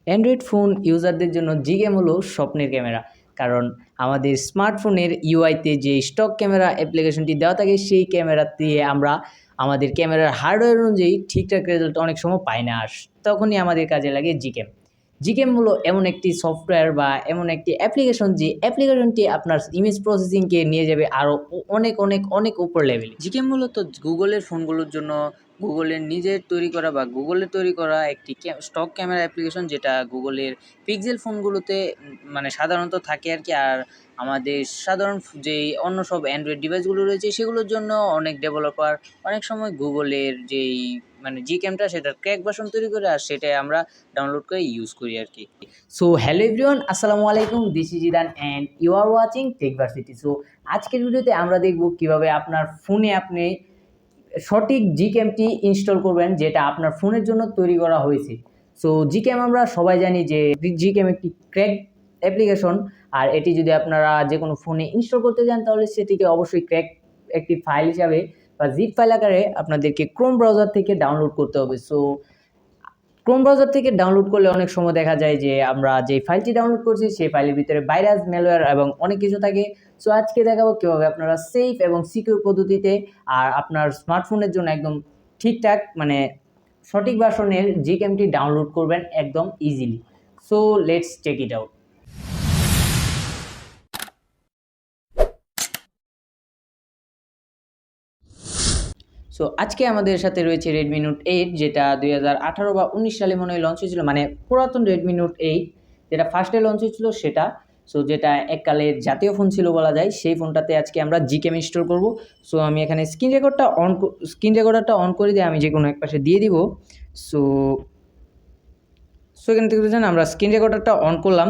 Android phone ইউজারদের জন্য জিগেম হলো স্বপ্নের ক্যামেরা। কারণ আমাদের স্মার্টফোনের ইউআইতে যে স্টক ক্যামেরা অ্যাপ্লিকেশনটি দেওয়া থাকে সেই ক্যামেরা দিয়ে আমরা আমাদের ক্যামেরার হার্ডওয়্যার অনুযায়ী ঠিকঠাক রেজাল্ট অনেক সময় পাই না। আর তখনই আমাদের কাজে লাগে জিগেম। জিগেম হলো এমন একটি সফটওয়্যার বা এমন একটি অ্যাপ্লিকেশন যে অ্যাপ্লিকেশনটি আপনার ইমেজ প্রসেসিংকে নিয়ে যাবে আরও অনেক অনেক অনেক উপর লেভেলে। জিগেম মূলত গুগলের ফোনগুলোর জন্য গুগলের নিজের তৈরি করা বা গুগলের তৈরি করা একটি স্টক ক্যামেরা অ্যাপ্লিকেশন, যেটা গুগলের পিক্সেল ফোনগুলোতে মানে সাধারণত থাকে আর কি। আর আমাদের সাধারণ যেই অন্য সব অ্যান্ড্রয়েড ডিভাইসগুলো রয়েছে সেগুলোর জন্য অনেক ডেভেলপার অনেক সময় গুগলের যেই মানে জি ক্যামটা সেটার ক্র্যাক ভার্সন তৈরি করে আর সেটাই আমরা ডাউনলোড করে ইউজ করি আর কি। সো হ্যালো এভরিওয়ান, আসসালামু আলাইকুম, this is Idan and you are watching Techversity. So আজকের ভিডিওতে আমরা দেখব কিভাবে আপনার ফোনে আপনি সঠিক জি ক্যামটি ইনস্টল করবেন যেটা আপনার ফোনের জন্য তৈরি করা হয়েছে। সো জি ক্যাম আমরা সবাই জানি যে জি ক্যাম একটি ক্র্যাক অ্যাপ্লিকেশন। আর এটি যদি আপনারা যে কোনো ফোনে ইনস্টল করতে যান তাহলে সেটিকে অবশ্যই ক্র্যাক একটি ফাইল হিসাবে বা জিপ ফাইল আকারে আপনাদেরকে ক্রোম ব্রাউজার থেকে ডাউনলোড করতে হবে। সো ক্রোম ব্রাউজার থেকে ডাউনলোড করলে অনেক সময় দেখা যায় যে আমরা যে ফাইলটি ডাউনলোড করছি সেই ফাইলের ভিতরে ভাইরাস, ম্যালওয়্যার এবং অনেক কিছু থাকে। সো আজকে দেখাবো কীভাবে আপনারা সেফ এবং সিকিউর পদ্ধতিতে আর আপনার স্মার্টফোনের জন্য একদম ঠিকঠাক মানে সঠিক ভার্সনের জি ক্যামটি ডাউনলোড করবেন একদম easily. So let's check it out. So আজকে আমাদের সাথে রয়েছে রেডমি নোট 8, যেটা 2018 বা 19 সালে মনে হয় লঞ্চ হয়েছিল, মানে পুরাতন রেডমি নোট 8 যেটা ফার্স্টে লঞ্চ হয়েছিল সেটা। সো যেটা এককালের জাতীয় ফোন ছিল বলা যায়, সেই ফোনটাতে আজকে আমরা জিকেম ইনস্টল করব। সো আমি এখানে স্ক্রিন রেকর্ডারটা অন করে দিয়ে আমি যে কোনো এক পাশে দিয়ে দিব। সো সো এখান থেকে আমরা স্ক্রিন রেকর্ডারটা অন করলাম।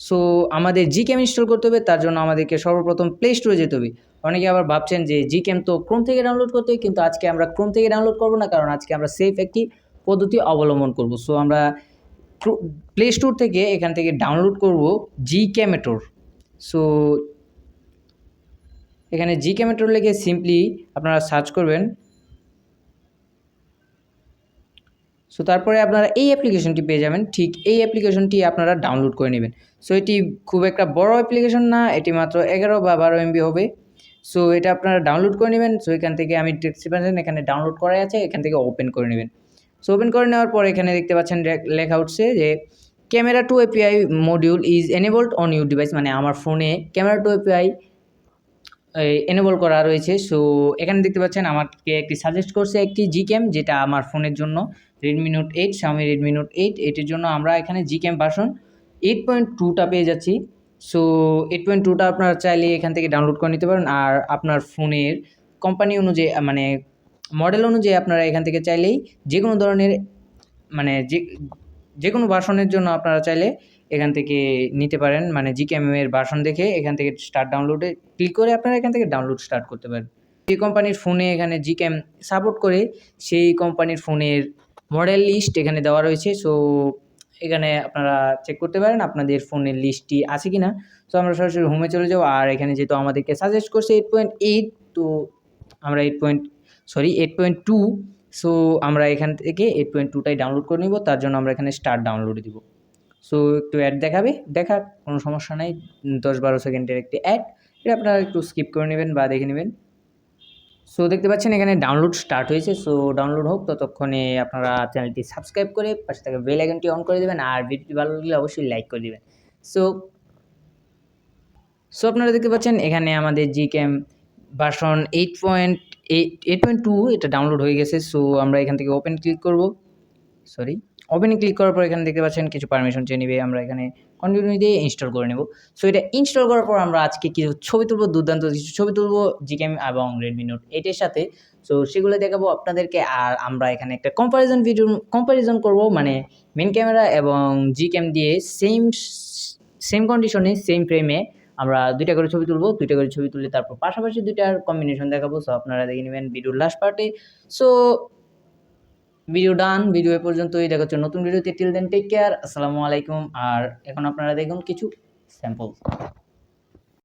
সো আমাদের জিকেম ইনস্টল করতে হবে, তার জন্য আমাদেরকে সর্বপ্রথম প্লে স্টোরে যেতে হবে। অনেকে আবার ভাবছেন যে জিকেম তো ক্রোম থেকে ডাউনলোড করতে হয়, কিন্তু আজকে আমরা ক্রোম থেকে ডাউনলোড করব না, কারণ আজকে আমরা সেফ একটি পদ্ধতি অবলম্বন করব। সো আমরা প্লে স্টোর থেকে এখান থেকে ডাউনলোড করব জিক্যামেটর। সো এখানে জিক্যামেটর লিখে সিম্পলি আপনারা সার্চ করবেন। সো তারপরে আপনারা এই অ্যাপ্লিকেশনটি পেয়ে যাবেন। ঠিক এই অ্যাপ্লিকেশনটি আপনারা ডাউনলোড করে নেবেন। সো এটি খুব একটা বড় অ্যাপ্লিকেশন না, এটি মাত্র 11 বা 12 MB হবে। সো এটা আপনারা ডাউনলোড করে নেবেন। সো এখান থেকে আমি দেখতে পাচ্ছেন এখানে ডাউনলোড করাই আছে, এখান থেকে ওপেন করে নেবেন। সো ওপেন করে নেওয়ার পর এখানে দেখতে পাচ্ছেন লেখা উঠছে যে camera two API module is enabled on your device, মানে আমার ফোনে ক্যামেরা টু এপিআই এনেবল করা রয়েছে। সো এখানে দেখতে পাচ্ছেন আমাকে একটি সাজেস্ট করছে একটি জি ক্যাম, যেটা আমার ফোনের জন্য Redmi note 8, Xiaomi Redmi note 8 এটির জন্য আমরা এখানে জি ক্যাম ভার্সন 8.2টা পেয়ে যাচ্ছি। সো 8.2টা আপনারা চাইলে এখান থেকে ডাউনলোড করে নিতে পারেন। আর আপনার ফোনের কোম্পানি অনুযায়ী মানে মডেল অনুযায়ী আপনারা এখান থেকে চাইলেই যে কোনো ধরনের মানে যে কোনো ভার্সনের জন্য আপনারা চাইলে এখান থেকে নিতে পারেন। মানে জিক্যামের ভার্সন দেখে এখান থেকে স্টার্ট ডাউনলোডে ক্লিক করে আপনারা এখান থেকে ডাউনলোড স্টার্ট করতে পারেন। যে কোম্পানির ফোনে এখানে জিক্যাম সাপোর্ট করে সেই কোম্পানির ফোনের মডেল লিস্ট এখানে দেওয়া রয়েছে। সো এখানে আপনারা চেক করতে পারেন আপনাদের ফোনের লিস্টটি আছে কি না। সো আমরা সরাসরি হোমে চলে যাবো। আর এখানে যেহেতু আমাদেরকে সাজেস্ট করছে 8.8, তো আমরা 8.2, সো আমরা এখান থেকে 8.2টাই ডাউনলোড করে নিব। তার জন্য আমরা এখানে স্টার্ট ডাউনলোডে দিব। সো একটু অ্যাড দেখাবে, কোনো সমস্যা নাই, 10-12 সেকেন্ডের একটি অ্যাড, এটা আপনারা একটু স্কিপ করে নেবেন বা দেখে নেবেন। সো দেখতে পাচ্ছেন এখানে ডাউনলোড স্টার্ট হয়েছে। সো ডাউনলোড হোক, ততক্ষণে আপনারা চ্যানেলটি সাবস্ক্রাইব করে পাশে থাকা বেল আইকনটি অন করে দেবেন। আর ভিডিওটি ভালো লাগলে অবশ্যই লাইক করে দেবেন। সো আপনারা দেখতে পাচ্ছেন এখানে আমাদের জিক্যাম ভার্সন 8.2 এটা ডাউনলোড হয়ে গেছে। সো আমরা এখান থেকে ওপেনে ক্লিক করার পর এখানে দেখতে পাচ্ছেন কিছু পারমিশন চেয়ে নেবে। আমরা এখানে কন্টিনিউ দিয়ে ইনস্টল করে নেব। সো এটা ইনস্টল করার পর আমরা আজকে কিছু ছবি তুলবো, দুর্দান্ত কিছু ছবি তুলবো জিক্যাম এবং রেডমি নোট 8-এর সাথে। সো সেগুলো দেখাবো আপনাদেরকে। আর আমরা এখানে একটা কম্পারিজন করব, মানে মেন ক্যামেরা এবং জিক্যাম দিয়ে সেম কন্ডিশনে সেম ফ্রেমে আমরা দুইটা করে ছবি তুলে তারপর পাশাপাশি দুইটার কম্বিনেশন দেখাবো। সো আপনারা দেখে নেবেন ভিডিওর লাস্ট পার্টে। সো ভিডিও ডান, ভিডিও এ পর্যন্তই, দেখা হচ্ছে নতুন ভিডিওতে। টিল দেন টেক কেয়ার, আসসালামু আলাইকুম। আর এখন আপনারা দেখুন কিছু স্যাম্পল।